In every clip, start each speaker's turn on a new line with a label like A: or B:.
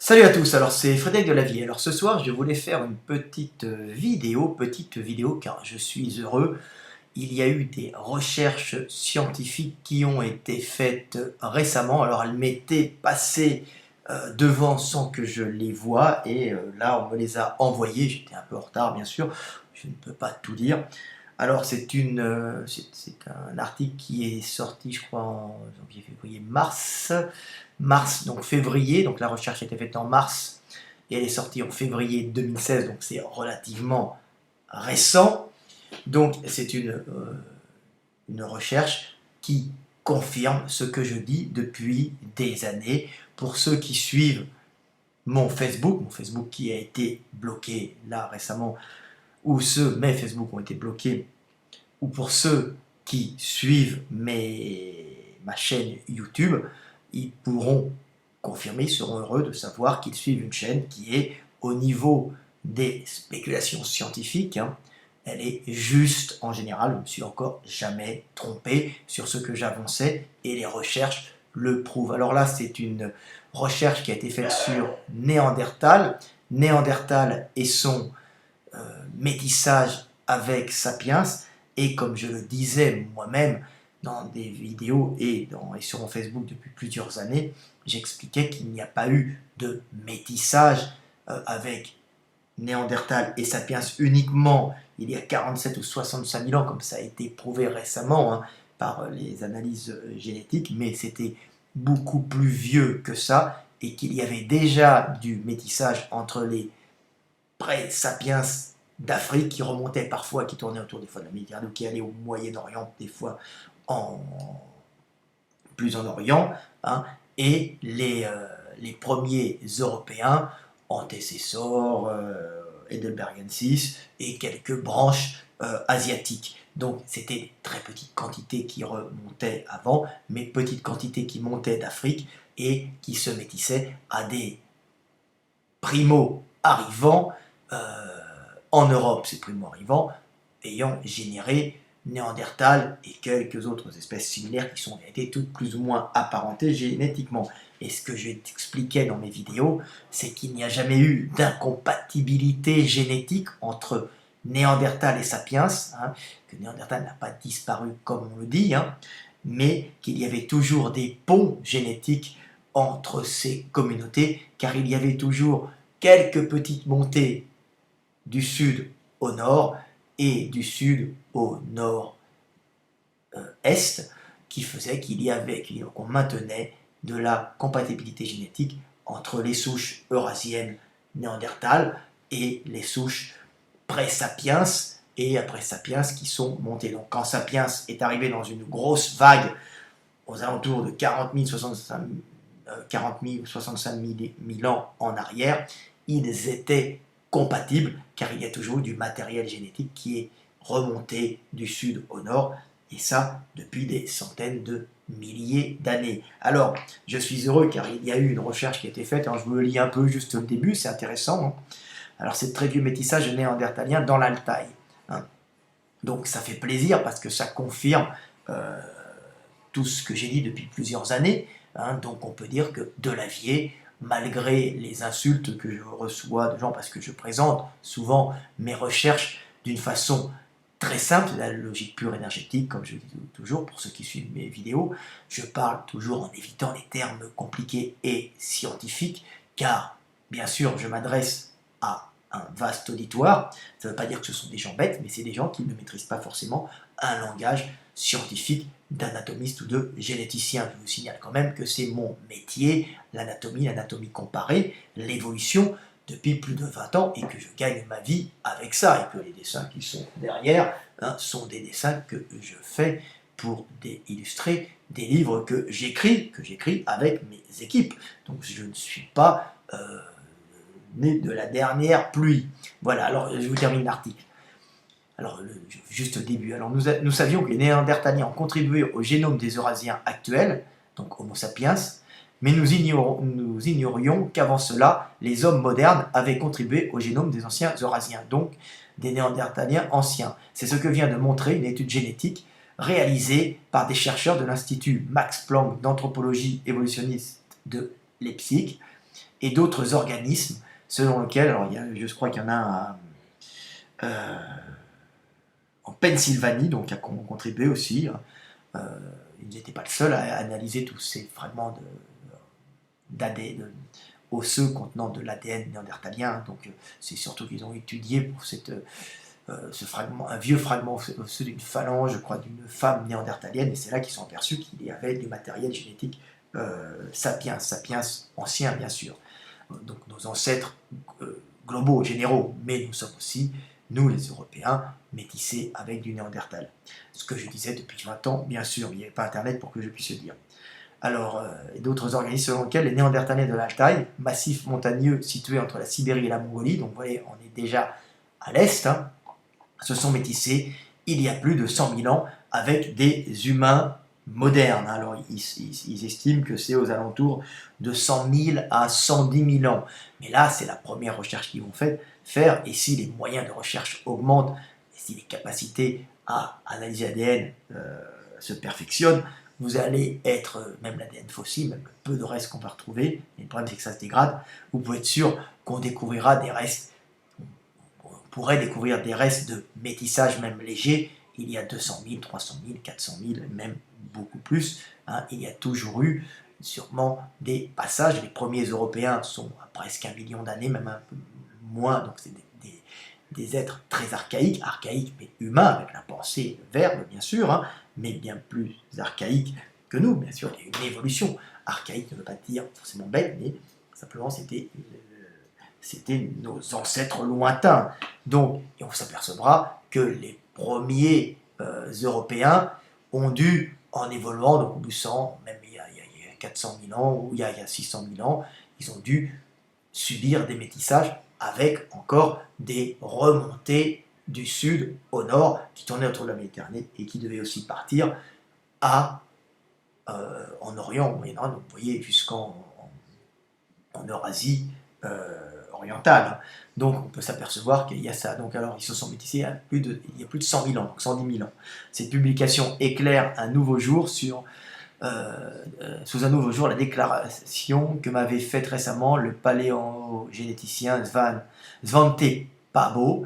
A: Salut à tous, alors c'est Frédéric de la Vie. Alors ce soir je voulais faire une petite vidéo car je suis heureux. Il y a eu des recherches scientifiques qui ont été faites récemment, alors elles m'étaient passées devant sans que je les voie et là on me les a envoyées, j'étais un peu en retard bien sûr, je ne peux pas tout dire. Alors c'est un article qui est sorti je crois en janvier, février, mars, donc février, donc la recherche a été faite en mars et elle est sortie en février 2016, donc c'est relativement récent. Donc c'est une recherche qui confirme ce que je dis depuis des années. Pour ceux qui suivent mon Facebook qui a été bloqué là récemment, mes Facebook ont été bloqués, ou pour ceux qui suivent ma chaîne YouTube, ils pourront confirmer, ils seront heureux de savoir qu'ils suivent une chaîne qui est au niveau des spéculations scientifiques, hein. Elle est juste en général, je ne me suis encore jamais trompé sur ce que j'avançais et les recherches le prouvent. Alors là, c'est une recherche qui a été faite sur Néandertal et son métissage avec Sapiens, et comme je le disais moi-même dans des vidéos et sur mon Facebook depuis plusieurs années, j'expliquais qu'il n'y a pas eu de métissage avec Néandertal et Sapiens uniquement il y a 47 ou 65 000 ans, comme ça a été prouvé récemment hein, par les analyses génétiques, mais c'était beaucoup plus vieux que ça, et qu'il y avait déjà du métissage entre les pré-sapiens d'Afrique qui remontaient parfois, qui tournaient autour des fois de la Méditerranée, ou qui allaient au Moyen-Orient, des fois plus en Orient, hein, et les premiers Européens, antécesseurs, Heidelbergensis, et quelques branches asiatiques. Donc c'était des très petites quantités qui remontaient avant, mais petites quantités qui montaient d'Afrique et qui se métissaient à des primo-arrivants en Europe, ces primo-arrivants ayant généré Néandertal et quelques autres espèces similaires qui ont été toutes plus ou moins apparentées génétiquement. Et ce que je t'expliquais dans mes vidéos, c'est qu'il n'y a jamais eu d'incompatibilité génétique entre Néandertal et Sapiens, hein, que Néandertal n'a pas disparu comme on le dit, hein, mais qu'il y avait toujours des ponts génétiques entre ces communautés, car il y avait toujours quelques petites montées du sud au nord et du sud au nord-est, qui faisait qu'on maintenait de la compatibilité génétique entre les souches eurasiennes néandertales et les souches pré-sapiens et après sapiens qui sont montées. Donc quand Sapiens est arrivé dans une grosse vague aux alentours de 40 000 ou 65 000 ans en arrière, ils étaient compatibles, car il y a toujours du matériel génétique qui est remonté du sud au nord, et ça depuis des centaines de milliers d'années. Alors, je suis heureux car il y a eu une recherche qui a été faite, alors je vous le lis un peu juste au début, c'est intéressant, hein. Alors c'est très vieux métissage néandertalien dans l'Altaï, hein. Donc ça fait plaisir parce que ça confirme tout ce que j'ai dit depuis plusieurs années, hein. Donc on peut dire que Delavier, malgré les insultes que je reçois de gens, parce que je présente souvent mes recherches d'une façon très simple, la logique pure énergétique, comme je dis toujours, pour ceux qui suivent mes vidéos, je parle toujours en évitant les termes compliqués et scientifiques, car, bien sûr, je m'adresse à un vaste auditoire. Ça ne veut pas dire que ce sont des gens bêtes, mais c'est des gens qui ne maîtrisent pas forcément un langage scientifique d'anatomiste ou de généticien. Je vous signale quand même que c'est mon métier, l'anatomie comparée, l'évolution, depuis plus de 20 ans, et que je gagne ma vie avec ça, et que les dessins qui sont derrière hein, sont des dessins que je fais pour illustrer des livres que j'écris avec mes équipes. Donc je ne suis pas né de la dernière pluie. Voilà, alors je vous termine l'article. Alors, juste au début, alors nous savions que les Néandertaliens ont contribué au génome des Eurasiens actuels, donc Homo sapiens, mais nous ignorions qu'avant cela, les hommes modernes avaient contribué au génome des anciens Eurasiens, donc des Néandertaliens anciens. C'est ce que vient de montrer une étude génétique réalisée par des chercheurs de l'Institut Max Planck d'anthropologie évolutionniste de Leipzig, et d'autres organismes selon lesquels, alors je crois qu'il y en a en Pennsylvanie, donc qui a contribué aussi. Ils n'étaient pas le seul à analyser tous ces fragments d'ADN osseux contenant de l'ADN néandertalien. Donc c'est surtout qu'ils ont étudié pour ce fragment, un vieux fragment osseux d'une phalange, je crois, d'une femme néandertalienne, et c'est là qu'ils sont aperçus qu'il y avait du matériel génétique sapiens ancien bien sûr. Donc nos ancêtres globaux, généraux, mais nous sommes aussi, nous les Européens, métissés avec du Néandertal. Ce que je disais depuis 20 ans, bien sûr, il n'y avait pas Internet pour que je puisse le dire. Alors, d'autres organismes selon lesquels les Néandertalais de l'Altaï, massif montagneux situé entre la Sibérie et la Mongolie, donc vous voyez, on est déjà à l'est, hein, se sont métissés il y a plus de 100 000 ans avec des humains modernes. Alors, ils estiment que c'est aux alentours de 100 000 à 110 000 ans. Mais là, c'est la première recherche qu'ils vont faire, et si les moyens de recherche augmentent, et si les capacités à analyser l'ADN se perfectionnent, vous allez être, même l'ADN fossile, même le peu de restes qu'on va retrouver, mais le problème c'est que ça se dégrade, vous pouvez être sûr qu'on découvrira des restes, on pourrait découvrir des restes de métissage même léger, il y a 200 000, 300 000, 400 000, même beaucoup plus, hein, il y a toujours eu sûrement des passages, les premiers Européens sont à presque 1 million d'années, même un peu moins, donc c'est des êtres très archaïques mais humains, avec la pensée et le verbe bien sûr, hein, mais bien plus archaïques que nous, bien sûr, il y a eu une évolution. Archaïque ne veut pas dire forcément bête, mais simplement c'était nos ancêtres lointains. Donc, et on s'apercevra que les premiers Européens ont dû, en évoluant, donc au bout de 100, même il y a 400 000 ans, ou il y a 600 000 ans, ils ont dû subir des métissages avec encore des remontées du sud au nord qui tournaient autour de la Méditerranée et qui devaient aussi partir en Orient, au Moyen-Orient, donc vous voyez jusqu'en Eurasie orientale. Donc on peut s'apercevoir qu'il y a ça. Donc alors ils se sont métissés il y a plus de 100 000 ans, donc 110 000 ans. Cette publication éclaire un nouveau jour sous un nouveau jour la déclaration que m'avait faite récemment le paléogénéticien Svante Pääbo,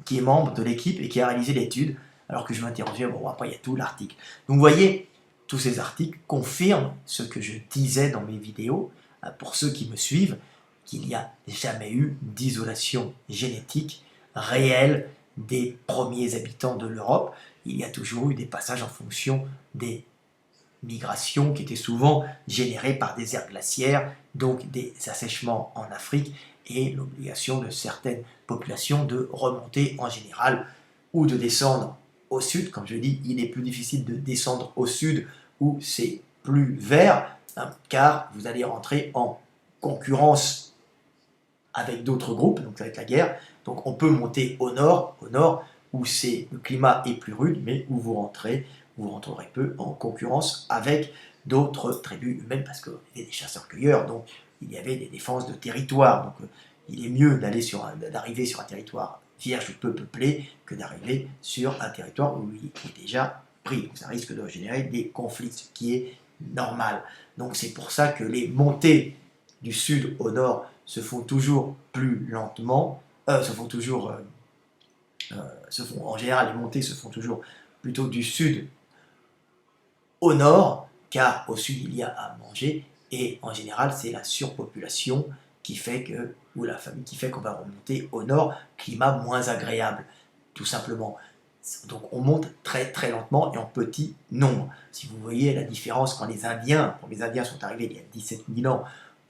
A: qui est membre de l'équipe et qui a réalisé l'étude, alors que je m'interrogeais, bon après il y a tout l'article. Donc vous voyez, tous ces articles confirment ce que je disais dans mes vidéos, pour ceux qui me suivent, qu'il n'y a jamais eu d'isolation génétique réelle des premiers habitants de l'Europe. Il y a toujours eu des passages en fonction des migrations qui étaient souvent générées par des aires glaciaires, donc des assèchements en Afrique, et l'obligation de certaines populations de remonter en général ou de descendre au sud. Comme je dis, il est plus difficile de descendre au sud où c'est plus vert, hein, car vous allez rentrer en concurrence avec d'autres groupes, donc ça va être la guerre. Donc on peut monter au nord où le climat est plus rude, mais où vous rentrerez peu en concurrence avec d'autres tribus humaines, parce qu'il y avait des chasseurs-cueilleurs, donc il y avait des défenses de territoire. Donc il est mieux d'arriver sur un territoire vierge ou peu peuplé que d'arriver sur un territoire où il est déjà pris. Donc ça risque de générer des conflits, ce qui est normal. Donc c'est pour ça que les montées du sud au nord se font toujours plus lentement, en général, les montées se font toujours plutôt du sud au nord, car au sud il y a à manger, et en général c'est la surpopulation qui fait ou la famine qui fait qu'on va remonter au nord, climat moins agréable, tout simplement. Donc on monte très très lentement et en petit nombre. Si vous voyez la différence quand les Indiens sont arrivés il y a 17 000 ans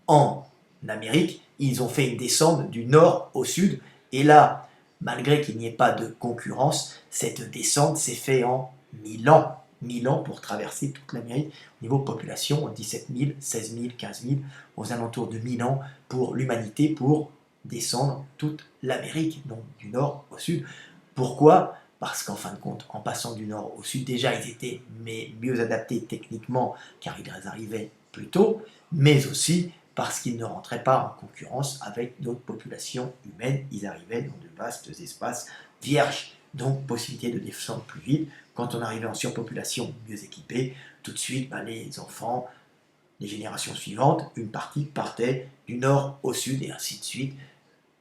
A: en Amérique, ils ont fait une descente du nord au sud, et là, malgré qu'il n'y ait pas de concurrence, cette descente s'est faite en 1000 ans. 1000 ans pour traverser toute l'Amérique. Au niveau population, 17 000, 16 000, 15 000, aux alentours de 1000 ans pour l'humanité, pour descendre toute l'Amérique, donc du nord au sud. Pourquoi ? Parce qu'en fin de compte, en passant du nord au sud, déjà ils étaient mieux adaptés techniquement, car ils arrivaient plus tôt, mais aussi parce qu'ils ne rentraient pas en concurrence avec d'autres populations humaines, ils arrivaient dans de vastes espaces vierges, donc possibilité de descendre plus vite. Quand on arrivait en surpopulation mieux équipée, tout de suite les enfants les générations suivantes, une partie partait du nord au sud, et ainsi de suite.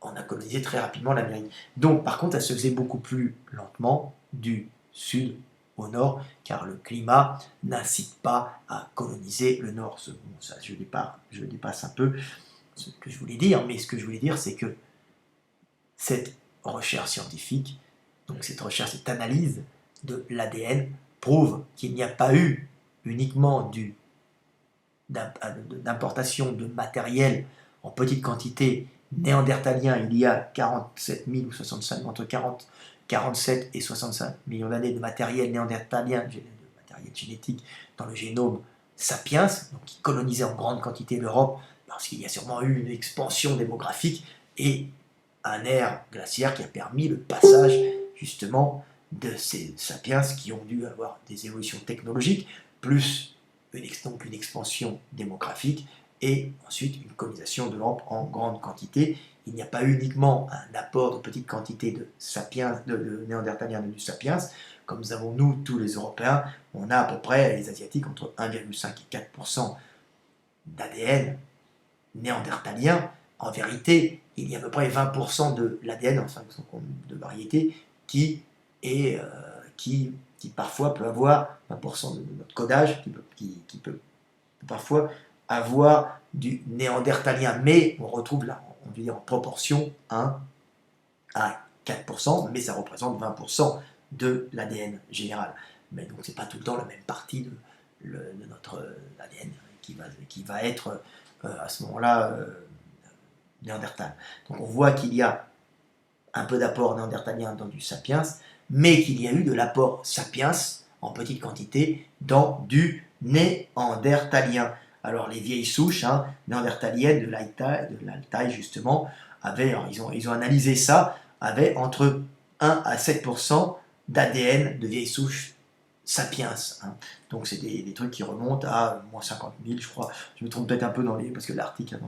A: On a colonisé très rapidement l'Amérique. Donc, par contre, elle se faisait beaucoup plus lentement du sud au nord, car le climat n'incite pas à coloniser le nord. Bon, ça, je dépasse un peu ce que je voulais dire, mais ce que je voulais dire, c'est que cette recherche scientifique, donc cette recherche, cette analyse de l'ADN, prouve qu'il n'y a pas eu uniquement d'importation de matériel en petite quantité néandertalien il y a 47 000 ou 65, entre 47 et 65 millions d'années de matériel néandertalien, de matériel génétique dans le génome sapiens, donc qui colonisait en grande quantité l'Europe, parce qu'il y a sûrement eu une expansion démographique et un ère glaciaire qui a permis le passage justement de ces sapiens qui ont dû avoir des évolutions technologiques, plus donc une expansion démographique et ensuite une colonisation de l'Europe en grande quantité. Il n'y a pas uniquement un apport de petite quantité de sapiens, de néandertaliens du sapiens, comme nous avons nous, tous les Européens, on a à peu près, les Asiatiques, entre 1,5 et 4% d'ADN néandertalien. En vérité, il y a à peu près 20% de l'ADN, enfin de variété, qui parfois peut avoir 20% de notre codage, qui peut parfois avoir du néandertalien, mais on retrouve là, on veut dire en proportion 1 à 4%, mais ça représente 20% de l'ADN général. Mais donc c'est pas tout le temps la même partie de notre ADN qui va être à ce moment-là néandertal. Donc on voit qu'il y a un peu d'apport néandertalien dans du sapiens, mais qu'il y a eu de l'apport sapiens en petite quantité dans du néandertalien. Alors les vieilles souches néandertaliennes de l'Altaï justement, ils ont analysé ça, avaient entre 1 à 7% d'ADN de vieilles souches sapiens. Donc c'est des trucs qui remontent à moins 50 000, je crois. Je me trompe peut-être un peu parce que l'article,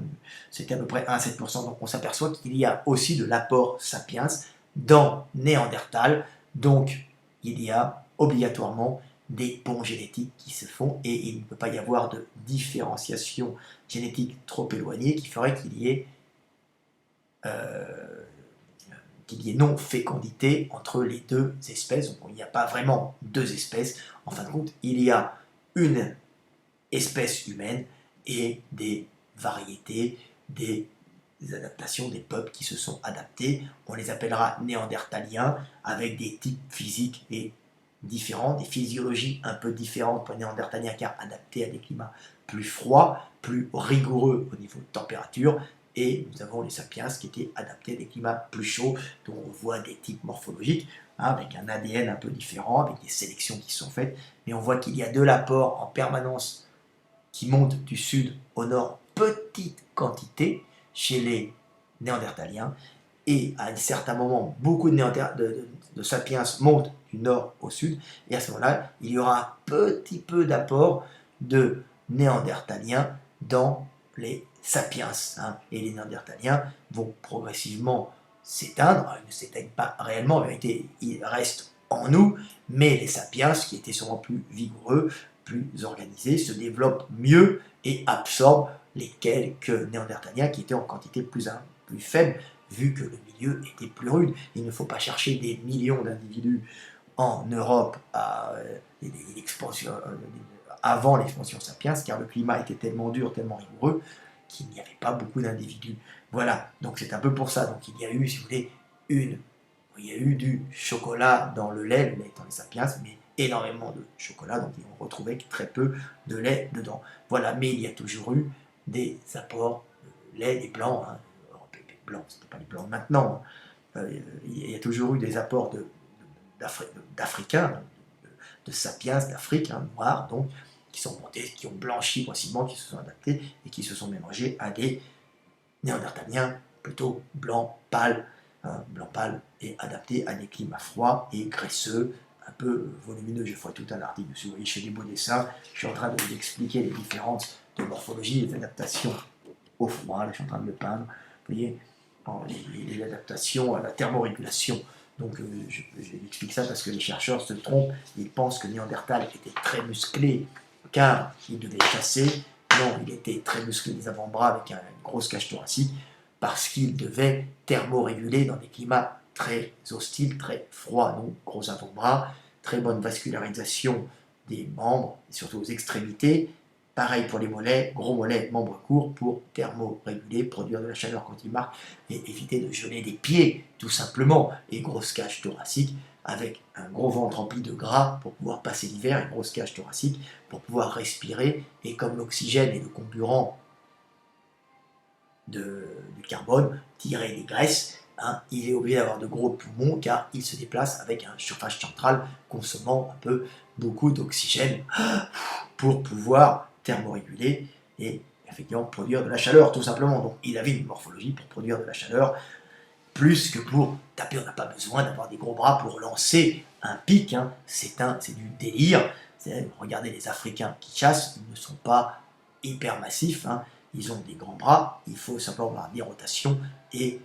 A: c'était à peu près 1 à 7%. Donc on s'aperçoit qu'il y a aussi de l'apport sapiens dans Néandertal. Donc il y a obligatoirement des ponts génétiques qui se font et il ne peut pas y avoir de différenciation génétique trop éloignée qui ferait qu'il y ait non-fécondité entre les deux espèces. Donc il n'y a pas vraiment deux espèces. En fin de compte, il y a une espèce humaine et des variétés, des adaptations, des peuples qui se sont adaptés. On les appellera néandertaliens avec des types physiques et différents, des physiologies un peu différentes pour les néandertaliens car adaptés à des climats plus froids, plus rigoureux au niveau de température. Et nous avons les sapiens qui étaient adaptés à des climats plus chauds, dont on voit des types morphologiques, avec un ADN un peu différent, avec des sélections qui sont faites. Mais on voit qu'il y a de l'apport en permanence qui monte du sud au nord, petite quantité, chez les néandertaliens. Et à un certain moment, beaucoup de sapiens montent du nord au sud. Et à ce moment-là, il y aura un petit peu d'apport de néandertaliens dans les sapiens. Et les néandertaliens vont progressivement s'éteindre. Ils ne s'éteignent pas réellement, en vérité, ils restent en nous, mais les sapiens, qui étaient sûrement plus vigoureux, plus organisés, se développent mieux et absorbent les quelques néandertaliens qui étaient en quantité plus faible, vu que le milieu était plus rude. Il ne faut pas chercher des millions d'individus en Europe avant l'expansion sapiens, car le climat était tellement dur, tellement rigoureux, qu'il n'y avait pas beaucoup d'individus. Voilà, donc c'est un peu pour ça. Donc il y a eu, si vous voulez, il y a eu du chocolat dans le lait dans les sapiens, mais énormément de chocolat, donc on retrouvait très peu de lait dedans. Voilà, mais il y a toujours eu des apports de lait, des blancs, blancs, c'était pas les blancs maintenant, il y a toujours eu des apports d'Africains, de sapiens d'Afrique, noirs, donc, qui sont montés, qui ont blanchi possiblement, qui se sont adaptés et qui se sont mélangés à des néandertaliens plutôt blancs pâles, et adaptés à des climats froids et graisseux, un peu volumineux. Je ferai tout un article dessus. Vous voyez, je fais des beaux dessins. Je suis en train de vous expliquer les différences de morphologie, les adaptations au froid. Là, je suis en train de le peindre. Vous voyez, les adaptations à la thermorégulation. Donc, j'explique ça parce que les chercheurs se trompent. Ils pensent que Néandertal était très musclé car il devait chasser, Sinon, il était très musclé des avant-bras avec une grosse cage thoracique parce qu'il devait thermoréguler dans des climats très hostiles, très froids. Donc, gros avant-bras, très bonne vascularisation des membres, et surtout aux extrémités. Pareil pour les mollets, gros mollets, membres courts pour thermoréguler, produire de la chaleur quand il marche et éviter de geler des pieds, tout simplement. Et grosse cage thoracique avec un gros ventre rempli de gras pour pouvoir passer l'hiver, une grosse cage thoracique pour pouvoir respirer. Et comme l'oxygène est le comburant du carbone, tirer les graisses, hein, il est obligé d'avoir de gros poumons car il se déplace avec un chauffage central consommant un peu beaucoup d'oxygène pour pouvoir thermoréguler et effectivement produire de la chaleur tout simplement. Donc il avait une morphologie pour produire de la chaleur plus que pour taper. On n'a pas besoin d'avoir des gros bras pour lancer un pic, hein. C'est du délire. Regardez les Africains qui chassent, ils ne sont pas hyper massifs, hein. Ils ont des grands bras, il faut simplement avoir des rotations et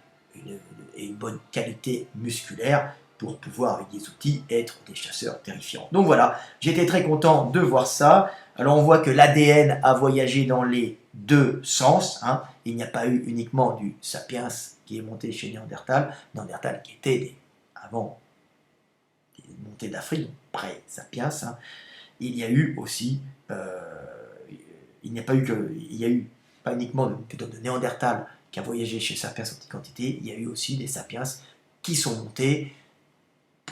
A: une bonne qualité musculaire pour pouvoir, avec des outils, être des chasseurs terrifiants. Donc voilà, j'étais très content de voir ça. Alors on voit que l'ADN a voyagé dans les deux sens, hein. Il n'y a pas eu uniquement du sapiens qui est monté chez Néandertal qui était avant des montées d'Afrique, pré-sapiens, hein. Il y a eu aussi, il n'y a eu pas uniquement de Néandertal qui a voyagé chez Sapiens en petite quantité, il y a eu aussi des Sapiens qui sont montés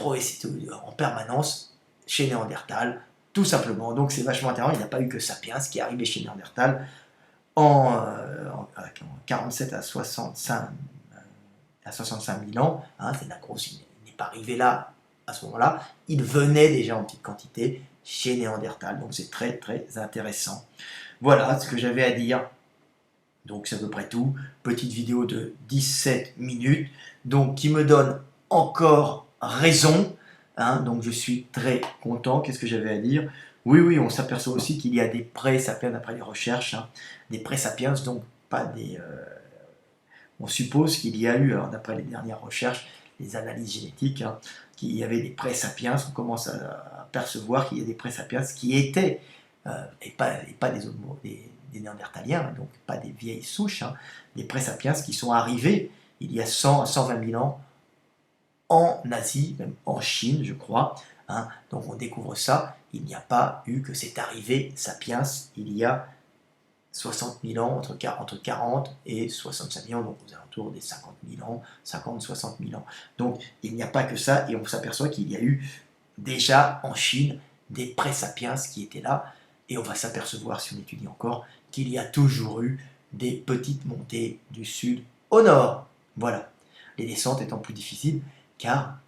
A: en permanence chez Néandertal, tout simplement. Donc c'est vachement intéressant, il n'y a pas eu que Sapiens qui est arrivé chez Néandertal en 47 à 65 000 ans, hein, c'est la grosse, il n'est pas arrivé là à ce moment-là, il venait déjà en petite quantité chez Néandertal, donc c'est très très intéressant. Voilà ce que j'avais à dire. Donc c'est à peu près tout. Petite vidéo de 17 minutes, donc qui me donne encore raison, hein, donc je suis très content. Qu'est-ce que j'avais à dire? Oui, on s'aperçoit aussi qu'il y a des pré-sapiens, d'après les recherches, hein, des pré-sapiens, donc pas des... on suppose qu'il y a eu, d'après les dernières recherches, les analyses génétiques, hein, qu'il y avait des pré-sapiens, on commence à percevoir qu'il y a des pré-sapiens qui étaient, et pas des néandertaliens, donc pas des vieilles souches, hein, des pré-sapiens qui sont arrivés il y a 100 à 120 000 ans en Asie, même en Chine, je crois, hein. Donc on découvre ça, il n'y a pas eu que cette arrivée sapiens il y a 60 000 ans, entre 40 et 65 000 ans, donc aux alentours des 50 000 ans, 50-60 000 ans. Donc il n'y a pas que ça, et on s'aperçoit qu'il y a eu déjà en Chine des pré-sapiens qui étaient là, et on va s'apercevoir, si on étudie encore, qu'il y a toujours eu des petites montées du sud au nord. Voilà. Les descentes étant plus difficiles, car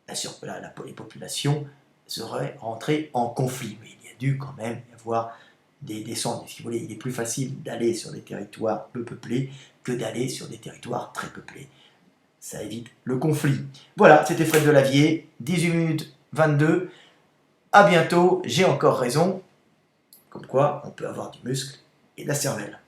A: les populations seraient rentrées en conflit. Mais il y a dû quand même y avoir des descentes. Si vous voulez, il est plus facile d'aller sur des territoires peu peuplés que d'aller sur des territoires très peuplés. Ça évite le conflit. Voilà, c'était Fred Delavier, 18 minutes 22. À bientôt, j'ai encore raison. Comme quoi, on peut avoir du muscle et de la cervelle.